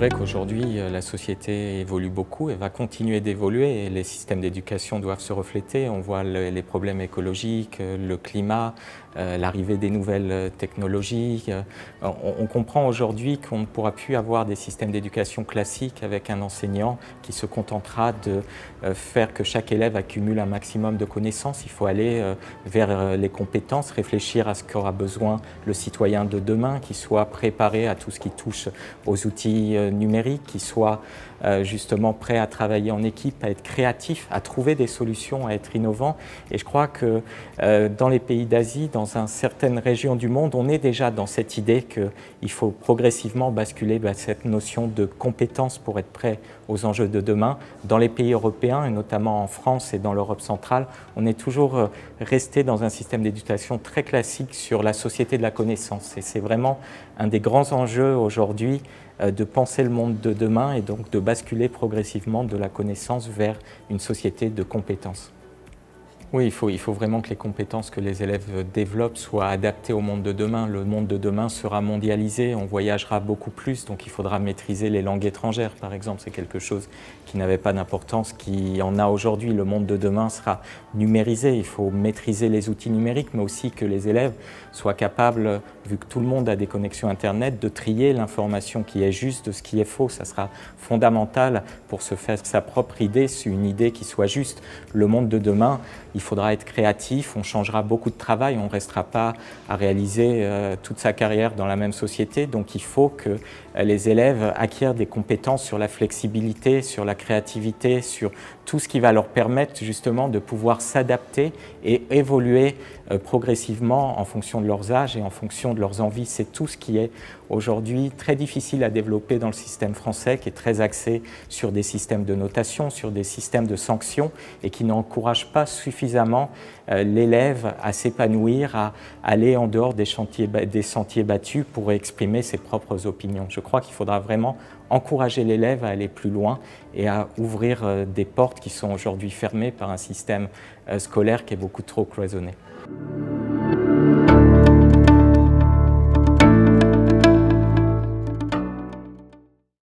vrai qu'aujourd'hui, la société évolue beaucoup et va continuer d'évoluer et les systèmes d'éducation doivent se refléter. On voit les problèmes écologiques, le climat, l'arrivée des nouvelles technologies. On comprend aujourd'hui qu'on ne pourra plus avoir des systèmes d'éducation classiques avec un enseignant qui se contentera de faire que chaque élève accumule un maximum de connaissances. Il faut aller vers les compétences, réfléchir à ce qu'aura besoin le citoyen de demain, qui soit préparé à tout ce qui touche aux outils numériques, qui soit justement prêt à travailler en équipe, à être créatif, à trouver des solutions, à être innovant. Et je crois que dans les pays d'Asie, dans certaines régions du monde, on est déjà dans cette idée qu'il faut progressivement basculer vers cette notion de compétence pour être prêt aux enjeux de demain. Dans les pays européens, et notamment en France et dans l'Europe centrale, on est toujours resté dans un système d'éducation très classique sur la société de la connaissance. Et c'est vraiment un des grands enjeux aujourd'hui de penser le monde de demain et donc de basculer progressivement de la connaissance vers une société de compétences. Oui, il faut vraiment que les compétences que les élèves développent soient adaptées au monde de demain. Le monde de demain sera mondialisé, on voyagera beaucoup plus, donc il faudra maîtriser les langues étrangères, par exemple. C'est quelque chose qui n'avait pas d'importance, qui en a aujourd'hui. Le monde de demain sera numérisé, il faut maîtriser les outils numériques, mais aussi que les élèves soient capables, vu que tout le monde a des connexions Internet, de trier l'information qui est juste de ce qui est faux. Ça sera fondamental pour se faire sa propre idée, une idée qui soit juste. Le monde de demain, il faudra être créatif, on changera beaucoup de travail, on ne restera pas à réaliser toute sa carrière dans la même société. Donc il faut que les élèves acquièrent des compétences sur la flexibilité, sur la créativité, sur tout ce qui va leur permettre justement de pouvoir s'adapter et évoluer progressivement en fonction de leurs âges et en fonction de leurs envies. C'est tout ce qui est aujourd'hui très difficile à développer dans le système français, qui est très axé sur des systèmes de notation, sur des systèmes de sanctions et qui n'encourage pas suffisamment l'élève à s'épanouir, à aller en dehors des sentiers battus pour exprimer ses propres opinions. Je crois qu'il faudra vraiment encourager l'élève à aller plus loin et à ouvrir des portes qui sont aujourd'hui fermées par un système scolaire qui est beaucoup trop cloisonné.